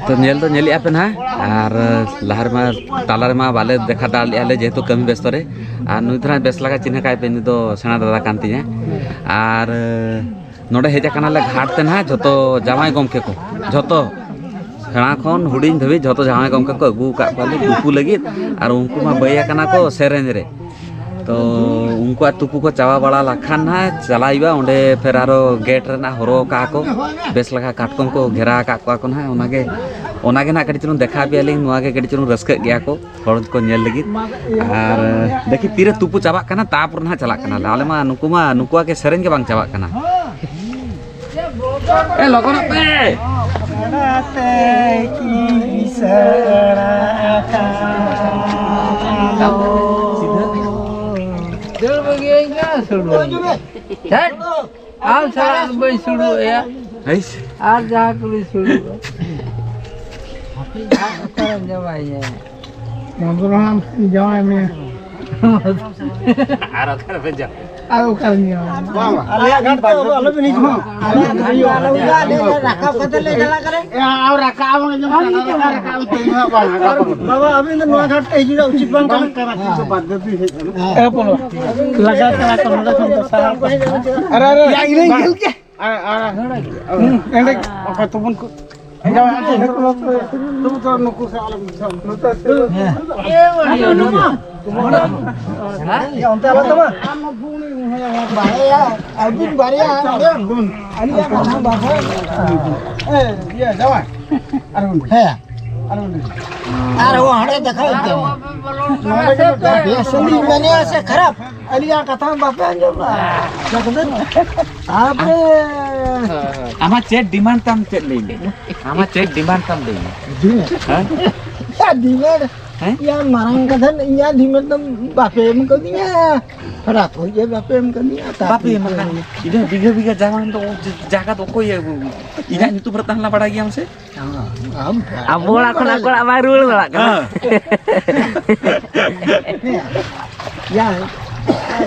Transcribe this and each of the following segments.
तो नेल तो नेली आपन हा और लहर मा तालार मा बाले देखा दाल आले जेहेतु कमी व्यस्त रे और नुइथरा बेस लगा चिन्ह काय पे तो सेना दादा कांती है और नोडे हेजा कनाले घाट ते ना जतो जामाई गमके को जतो सेना खन हुडिंग धबी जतो जामाई गमके को अगु का पाले दुपु लगी और उनको मा बया कना को सेरेंज रे तो उनको तुपु को चावा बड़ा लखान ना चलाइबा ओंडे फिर आरो गेट रे ना हरो का को बेस लगा काटकम को घेरा का को ना ओनागे ना कड़ी चुन देखा बियालिंग नुआगे कड़ी चुन रस्क गया को हर को नेल लगी और देखि तीरे तुपु चाबा कना तापर ना चला कना आले मा नुकुआ के सेरेंज के बांग चाबा कना ए लगन पे की सरा चल बगिएगा सुनो चल आओ सारा बई सुनो या ऐस आज जा कुली सुनो करन जवाई है मंगरम जवाई में आरो कर पे जा आओ करनी अरे घाट तो अलग नहीं हो अरे रखा बदल ले चला करे और रखा बाबा अभी तो नया घाट ए जीरा उचित बन करा तो पद्धति है ए बोलो लगा करा करना तो सारा अरे या नहीं खेल के अरे ओके तुम को तुम तो नुकु से अलग ए बढ़िया ya onte ala tama bahaya album baria album ani ya kana bahaya ya jawan arun है arun अरे वो हड़े देखा ये सुनी मैंने ऐसे खराब अलिया कथा बापे अंजम जगदन आपने आमा चेक डिमांड तम चेक ले आमा चेक डिमांड तम ले हां या डिमांड या मारंग कथन या डिमांड तम बापे हम कर दिया रात हो ये बापे हम कर दिया बापे मकान इधर बिगा जामान तो जागा तो कोई इना नितु bertahan pada gi हमसे अब बोला कोला बारू बोला या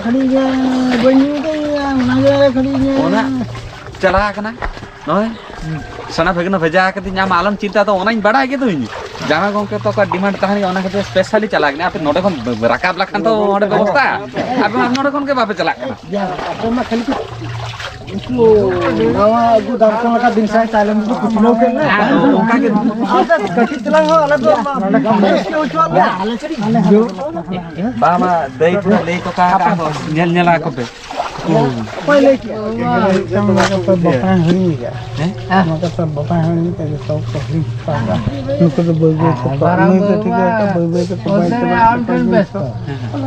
खड़ीnya बन्यू के नागे खड़ीnya ओना चला कना नय सना भेगना भेजा के nya मालूम चिंता तो ओनाኝ बड़ा के तो जामा गंके तो का डिमांड ताहनी ओना के स्पेशली चला गने आप नोडे खन राकाब लखन तो ओडे व्यवस्था आप नोडे खन के बापे चला कना या आप मा खाली इसको नवा गु दर्शन का दिन साय चालन को कुछ लोग के ना उनका के कटी चला हो अलग इसके उछवाल जो बामा दई तो ले तो का नेल नेला को पे पहले क्या मका पर बपा हनी क्या हैं मका पर बपा हनी ते सब पहली पागा नुको तो बोलबे तो नहीं तो ठीक है तो बोलबे तो बोला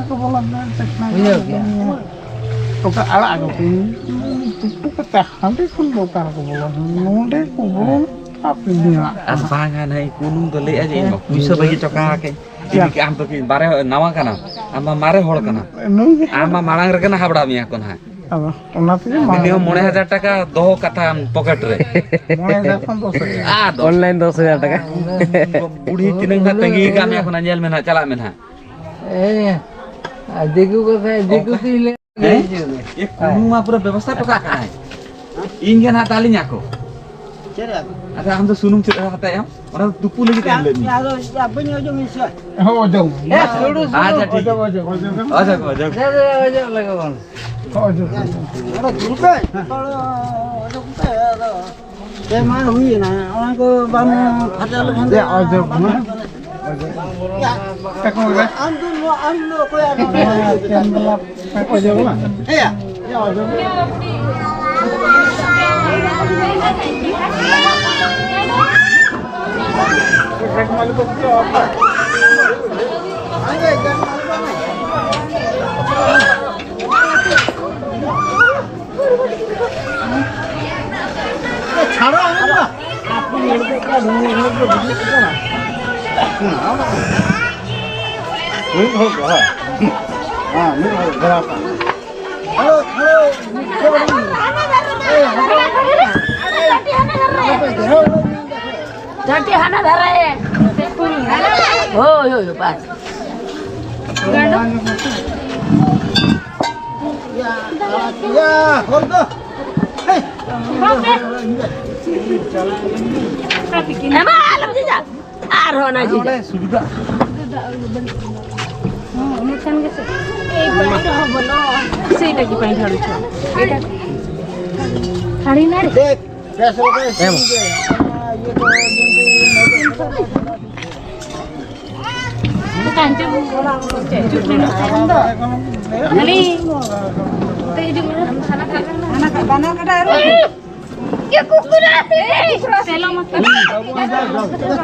तो बोला ना हो गया तो का ala aku itu kata hampir pun bukan aku bola nonde aku bola apa dia asbangan hai kunung to le aje bisa bagi coka ke ini ke am to ki bare nawa kana ama mare hol kana ama malang re kana habda mi akon ha apa ona te minimum 9000 টাকা doho kata pocket re 9000 kon 10000 online 10000 টাকা budi tinang na tangi kami akon anjal men ha chala men ha देखो देखो ले ये kunung ma pura व्यवस्था तो का है इंगे ना ताली nya ko cera ada हम तो सुनुम चेक हता है और दुपु लगी तेल ले ada apa ni aja misal oh jauh छोड़ो अच्छा ठीक है अच्छा लगा कौन ada grupe kalau ada grupe ada dia mah hui na orang ko bang ada lu kan dia aja mana ya kakak mana ando ko ya kan gelap aja mana iya ya aja kakak malu ko apa ayo kan ছাড়ো আমরা আপনি এদিকে কা ঢুকে ঢুকে বুঝতে না नहीं होगा हां नहीं होगा बराबर हेलो हेलो जाती हना धर रहे हैं हो पास या Ya, kordo. Hei. Emang alam sih jak. Arho na sih. Sudah. Sih lagi pain haru cho. Hari na रे. Dek, कैसे हो गए? Em. ये तो Ya kukura. Selo mat.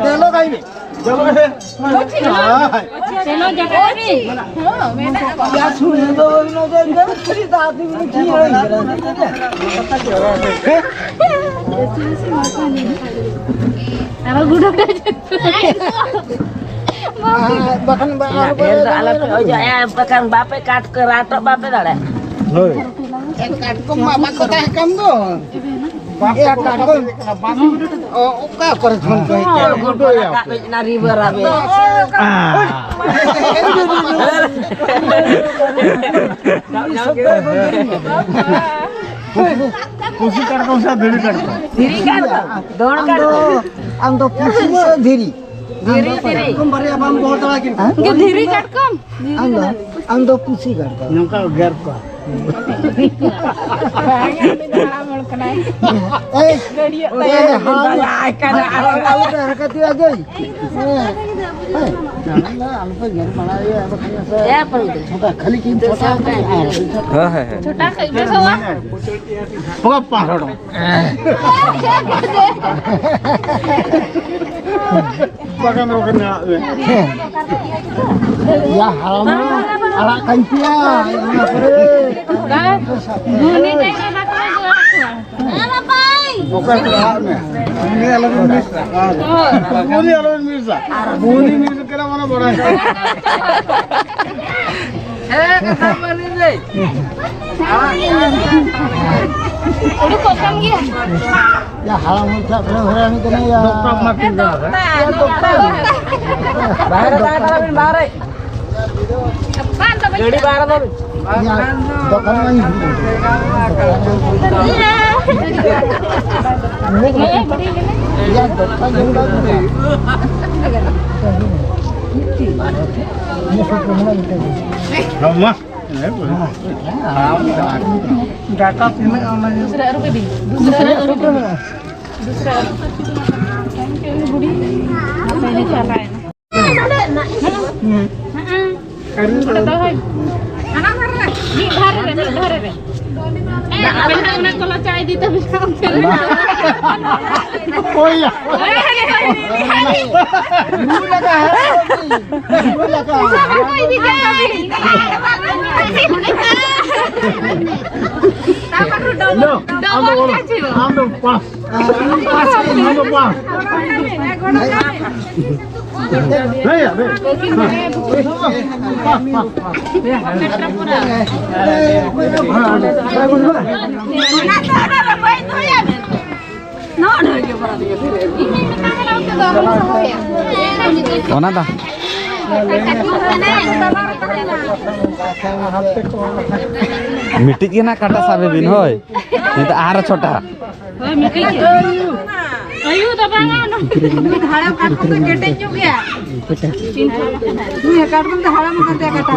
तेलो काई में चलो Selo jaga ni. क्या सुने तो ना तो इधर फ्री दादी में की है पता क्या है Apa gudang aja. bahkan Alat ojo ya pekan bape kat ke ratok bape dah deh. काट को मामा को तय कम दो बाप काट को ओ का कर छन को Gudo ya. Nari berabe. खुशी कर कौन सा धीरे कर Diri kan. Don kan. हम तो खुशी से धीरे Diri diri. तुम बड़े अब हम बहुत लगा Ke diri kan kom. हम तो खुशी करता नौका घर को खाली छोटा kai beso ah. या हराम ala kantia Buni kai na ko jo. Apa pai? bukan kelarnya ini alun mirza buni alun mirza buni mirza kira mana bora kata mana ni? Udah potong ya. ya haram muncak benar ini kena ya dokter makin dah Bahar dah kalau bahar. Apaan tuh? Jadi bahar tu. ya dokter main ya dokter juga Mas, data sini online. दूसरा रुपए भी. दूसरा रुपए. Thank you budi. Apa ini cara ini? Udah tahu hai. Anak mana? Di dhare re. Apa nak kalau cai di tapi sampai. Oh iya. Ini lagi. Sama kau ini kami. Apa tu double? Double kecil. Ambil pas. Ambil pas. Ya, Ona dah. मिट्टी की ना काटा साबे बिन होय नहीं तो are छोटा Ayu tak bangun. Haram katung tu gede juga. Ni katung tu haram kata kata.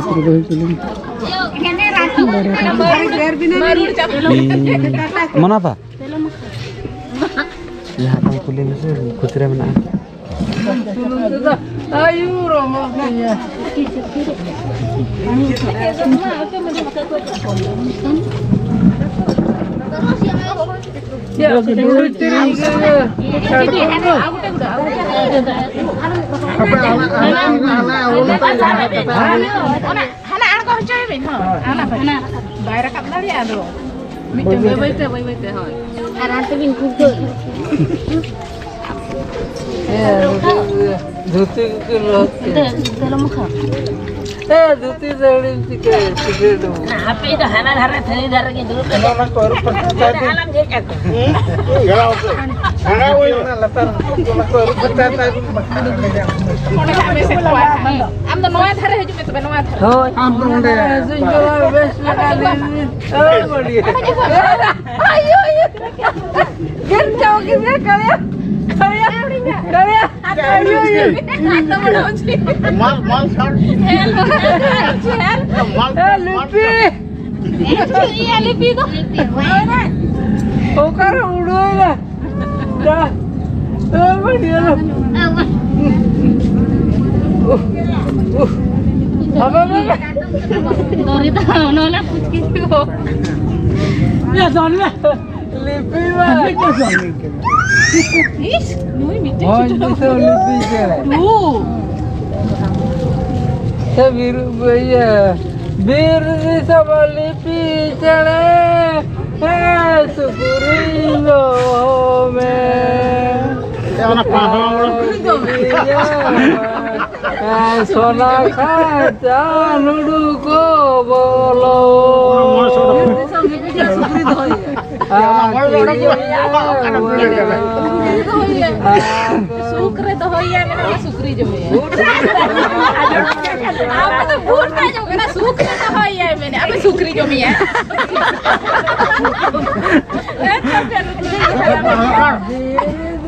Ini ratu. Biar bina baru mana apa ya apa kulit itu kucing mana Ayu Romo. Ya, dulu tiring ke. धोती के लोटे धोती sari ticket Apa itu hana hara thani dhara ke dulu Ano na ko ru patata di. alam je cak. Gala hote. Ana oi na latar na ko ru patata di. Mone kami se kuat. Am to noya dhare hiju me noya dhare. हो Am to unde. Single best लगा दी बढ़िया आयो आयो गिर जाओगे मैं करे करे करे आयो आयो Ata bada hochi. Mal shot. Hello. Chel. Mal. लिपि Iya lipi ko. ओकर उड़ोला जा बढ़िया लो अब Dori ta nola puchki ko. ये जान ले लिपि में Ish, nui mite. और जैसे लिपि के से भैया वीर सब लिपि चढ़े है सुपुरीलो में Ana paham. सोना खाचा लुडू को बोलो Sukre to hoya mena sukri jome. Apa to bhut na jo kana sukre to hoya mene. Abe sukri jome ya. Veer